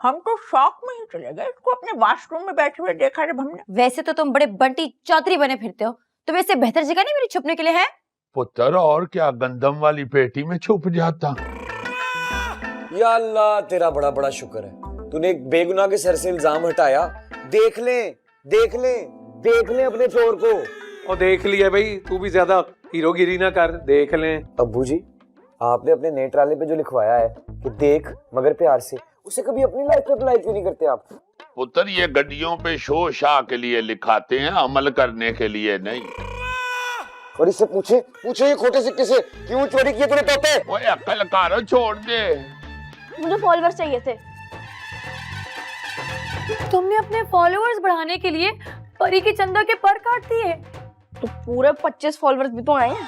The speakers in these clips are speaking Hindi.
हम तो शौक में ही चले गए, इसको अपने वॉशरूम में बैठे हुए देखा जब हमने। वैसे तो तुम बड़े बंटी चौधरी बने फिरते हो, तुम्हें इससे बेहतर जगह नहीं मेरी छुपने के लिए है? पुत्र और क्या गंदम वाली पेटी में छुप जाता। या अल्लाह तेरा बड़ा बड़ा शुक्र है, तूने एक बेगुनाह के सर से इल्जाम हटाया। देख ले देख ले देख ले अपने चोर को। और देख लिया भाई, तू भी ज्यादा हीरोगिरी ना कर, देख लें। अब्बू जी, आपने अपने नए ट्राले पे जो लिखवाया है कि देख मगर प्यार से, उसे कभी अपनी लाइफ पे अप्लाई क्यों नहीं करते आप? पुत्र ये गड्डियों पे शो शाह के लिए लिखाते हैं, अमल करने के लिए नहीं। और इससे पूछे ये खोटे सिक्के से क्यों चोरी किए तूने तोते? ओए अक्ल कारो छोड़ दे। मुझे फॉलोअर्स चाहिए थे। तुमने अपने फॉलोअर्स बढ़ाने के लिए परी की चंदा के पर काट दिए। तो पूरे 25 फॉलोअर्स भी तो आए हैं।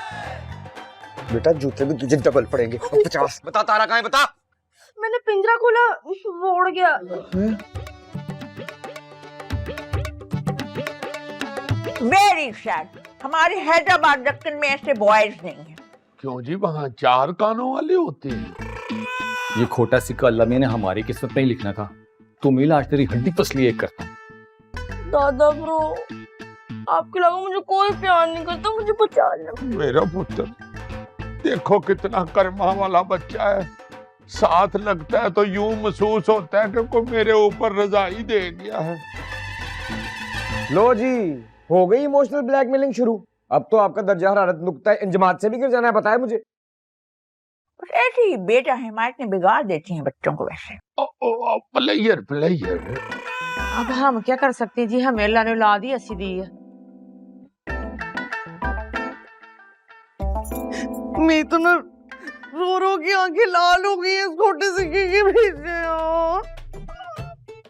बेटा जूते भी तुझे डबल पड़ेंगे। 50। बता तारा कहाँ है, बता। मैंने पिंजरा खोला, वो उड़ गया। वेरी सैड, हमारे हैदराबाद दक्कन में ऐसे बॉयज नहीं है। क्यों जी, वहाँ 4 कानों वाले होते हैं। ये खोटा सिक्का अल्लाह ने हमारी किस्मत में ही लिखना था। तू मिला आज तेरी हड्डी पसली एक करता। दादा ब्रो, आपके अलावा मुझे कोई प्यार नहीं करता, मुझे बचा लो। मेरा पुत्र देखो कितना कर्मा वाला बच्चा है, साथ लगता है तो यूं महसूस होता है कि कोई मेरे ऊपर रजाई दे गया है। लो जी, हो गई इमोशनल ब्लैकमेलिंग शुरू। अब तो आपका दर्जा हरारत नुक्ता इंजमात से भी गिर जाना है, बताया मुझे। ऐसी ही बेटा हिमायतें बिगाड़ देती हैं बच्चों को वैसे। Player player. अब हम क्या कर सकते हैं जी, हमें अल्लाह ने औलाद ही ऐसी दी है। मैं तो ना रो रो के आंखें लाल हो गई है इस छोटे सिक्के के पीछे।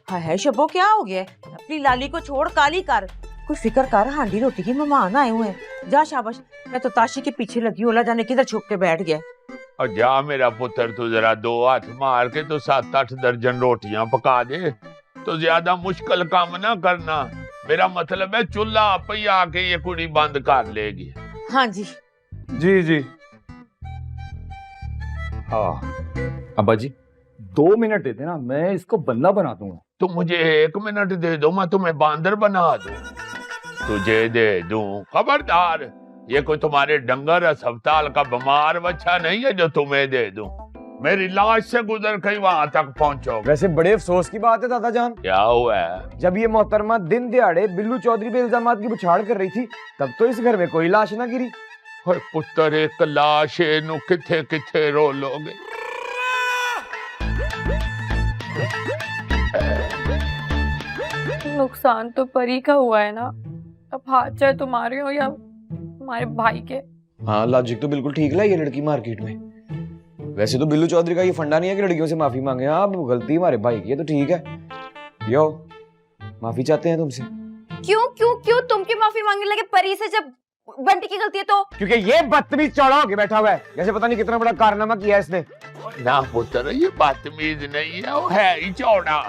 हाय शबो, क्या हो गया? अपनी लाली को छोड़ काली कर, कोई फिक्र कर। हांडी रोटी की मेहमान आए हुए हैं। जा शाबाश, मैं तो ताशी के पीछे लगी, ओला जाने किधर छुप के बैठ गया। और जा मेरा पुत्र, तू जरा 2 हाथ मार के तो 7-8 दर्जन रोटियां पका दे। तो ज्यादा मुश्किल काम ना करना, मेरा मतलब है चूल्हा आप ही आके ये कुड़ी बंद कर लेगी। हाँ जी जी जी। हाँ अब्बा जी 2 मिनट दे देना, मैं इसको बल्ला बना दूंगा। तुम मुझे 1 मिनट दे दो, मैं तुम्हें बांदर बना दूं। तुझे दे दूं, खबरदार, ये कोई तुम्हारे डंगर अस्पताल का बीमार बच्चा नहीं है जो तुम्हें दे दूं। मेरी लाश से गुजर के वहां तक पहुंचोगे। वैसे बड़े अफसोस की बात है दादा जान। क्या हुआ है? जब ये मोहतरमा दिन दिहाड़े बिल्लू चौधरी पे इल्जामात की बुछाड़ कर रही थी, तब तो इस घर में कोई लाश ना गिरी। ओए पुत्र, एक लाश नु किथे किथे रो लोगे। नुकसान तो परी का हुआ है ना, अब हाथ चाहे तुम्हारे हो या हमारे भाई के। हाँ लॉजिक तो बिल्कुल ठीक है ये लड़की मार्केट में। वैसे तो बिल्लू चौधरी का ये फंडा नहीं है कि लड़कियों से माफी मांगे। हाँ गलती हमारे भाई की है तो ठीक है, यो माफी चाहते हैं तुमसे। क्यों क्यों क्यों तुम क्यों माफी मांगने लगे परी से जब बंटी की गलती है तो? क्योंकि ये बदतमीज चौड़ा होके बैठा हुआ है, जैसे पता नहीं कितना बड़ा कारनामा किया है इसने। ना पुत्र, ये बदतमीज नहीं है, वो है ही चौड़ा।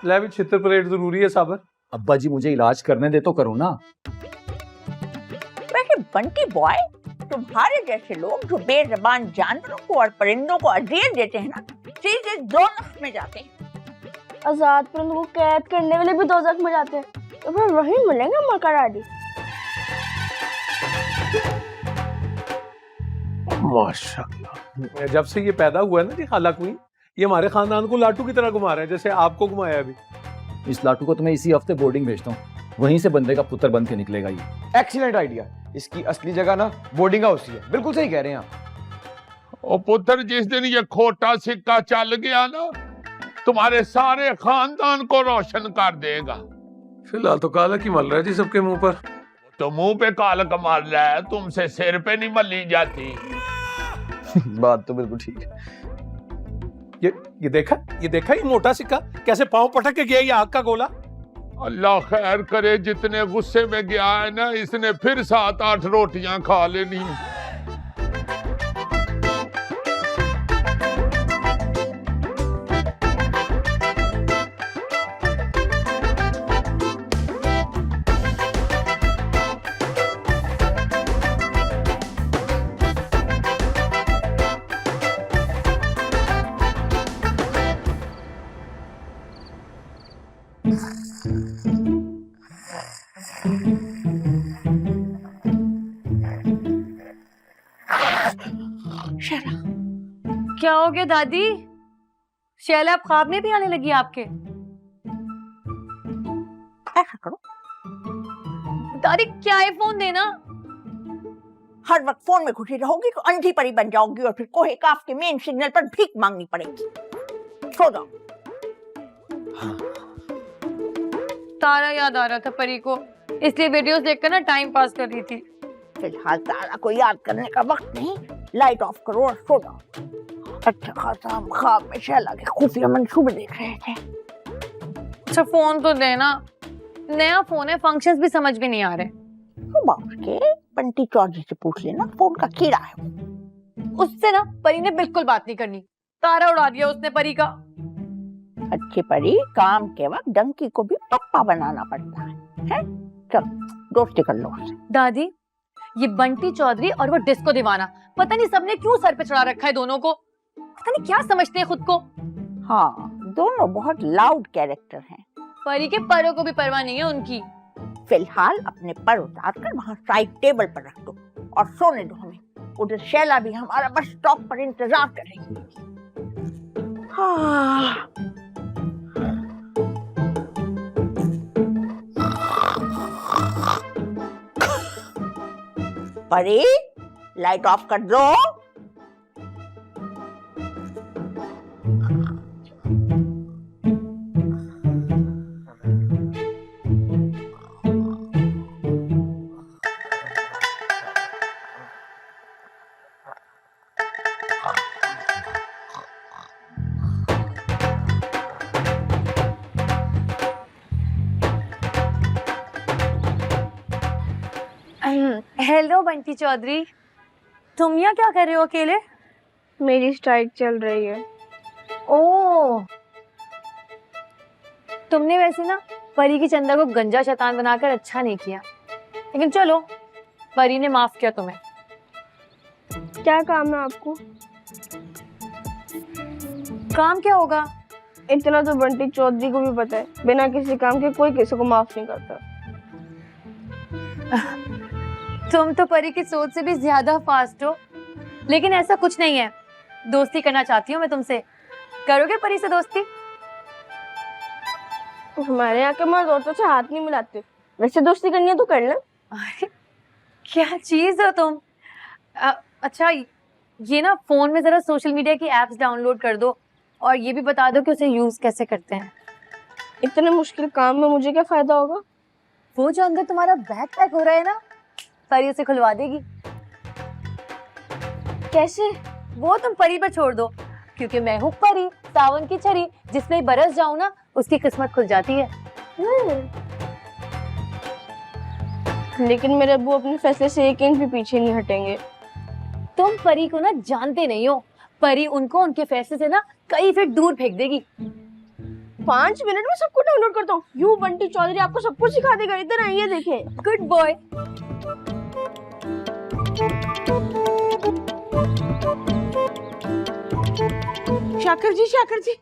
ले भी छितर परेड जरूरी है साबर। अब्बा जी मुझे इलाज करने दे तो करो ना। वैसे बंटी बॉय, तुम्हारे जैसे लोग जो बेज़बान जानवरों को और परिंदों को अजियत देते हैं ना, सीधे 2 नफ्स में जाते हैं। आजाद परिंदों को कैद करने वाले भी 2 जख्म में जाते हैं, तो फिर वही मिलेंगे मकर आदि। माशाल्लाह। जब से ये पैदा हुआ है ना जी खाला क्वीन, ये हमारे खानदान को लाटू की तरह घुमा रहे हैं, जैसे आपको घुमाया अभी। इस लाटू को तो मैं इसी हफ्ते बोर्डिंग भेजता हूँ, वहीं से बंदे का पुत्र बन के निकलेगा ये। Excellent idea. इसकी असली जगह ना बोर्डिंग हाउस ही है। बिल्कुल सही कह रहे हैं आप। ओ पुत्र, जिस दिन ये खोटा सिक्का चल गया ना, तुम्हारे सारे खानदान को रोशन कर देगा। फिलहाल तो काला की मल रहा है जी सबके मुंह पर। तो मुंह पे काल कमाल रहा है, तुमसे सिर पे नहीं मली जाती। बात तो बिल्कुल ठीक है। ये देखा ये मोटा सिक्का कैसे पांव पटक के गया, ये आग का गोला। अल्लाह खैर करे, जितने गुस्से में गया है ना, इसने फिर 7-8 रोटियां खा लेनी है। शैला, क्या हो गया दादी? शैला अब ख्वाब में भी आने लगी आपके? ऐसा करो, दादी क्या है, फोन देना। हर वक्त फोन में घुसी रहोगी तो अंधी परी बन जाओगी और फिर कोहे काफ के मेन सिग्नल पर भीख मांगनी पड़ेगी। सो जाओ। तारा याद आ रहा था परी को, इसलिए वीडियोस देखकर ना टाइम पास कर रही थी। फिलहाल तारा को याद करने का वक्त नहीं, लाइट ऑफ करो और सो जाओ। अच्छा खासा हम ख्वाब में शैला के खुफिया मंसूबे देख रहे थे। अच्छा फोन तो देना, नया फोन है, फंक्शंस भी समझ में नहीं आ रहे। बाप के बंटी चौधरी से पूछ लेना, फोन का कीड़ा है वो। उससे ना परी ने बिल्कुल बात नहीं करनी, तारा उड़ा दिया उसने परी का। अच्छी परी, काम के वक्त डंकी को भी पप्पा बनाना पड़ता है? चलो दोस्ती कर लो उससे। दादी ये बंटी चौधरी और वो डिस्को दीवाना, पता नहीं सबने क्यों सर पे चढ़ा रखा है दोनों को, पता नहीं क्या समझते हैं खुद को। हाँ, दोनों बहुत लाउड कैरेक्टर हैं। परी के परों को भी परवाह नहीं है उनकी। फिलहाल अपने पर उतार कर वहाँ साइड टेबल पर रख दो और सोने दो हमें। उधर शैला भी हमारा बस स्टॉप पर इंतजार करेगी। हाँ। परी, लाइट ऑफ कर दो। हेलो बंटी चौधरी, तुम यहाँ क्या कर रहे हो अकेले? मेरी स्ट्राइक चल रही है। ओह, तुमने वैसे ना परी की चंदा को गंजा शैतान बनाकर अच्छा नहीं किया, लेकिन चलो परी ने माफ किया तुम्हें। क्या काम है आपको? काम क्या होगा? इतना तो बंटी चौधरी को भी पता है, बिना किसी काम के कोई किसी को माफ नहीं करता। तुम तो परी की सोच से भी ज्यादा फास्ट हो, लेकिन ऐसा कुछ नहीं है। दोस्ती करना चाहती हूँ मैं तुमसे, करोगे परी से दोस्ती? हमारे यहाँ के मर्द औरतों से हाथ नहीं मिलाते, वैसे दोस्ती करनी है तो कर ले। अरे क्या चीज हो तुम। अच्छा ये ना फोन में जरा सोशल मीडिया की एप्स डाउनलोड कर दो और ये भी बता दो कि उसे यूज कैसे करते हैं। इतने मुश्किल काम में मुझे क्या फायदा होगा? वो जो अंदर तुम्हारा बैग पैक हो रहा है ना, परी उसे खुलवा देगी। कैसे? वो तुम परी पर छोड़ दो, क्योंकि मैं हूँ परी, सावन की छड़ी, जिसमें बरस जाऊं ना उसकी किस्मत खुल जाती है। लेकिन मेरे अब्बू अपने फैसले से एक इंच भी पीछे नहीं हटेंगे। तुम परी को ना जानते नहीं हो, परी उनको उनके फैसले से ना कई फीट दूर फेंक देगी। 5 मिनट में सबको डाउनलोड करता हूँ। यू बंटी चौधरी आपको सब कुछ सिखा देगा। इधर आइए, देखें। Good boy. शाकर जी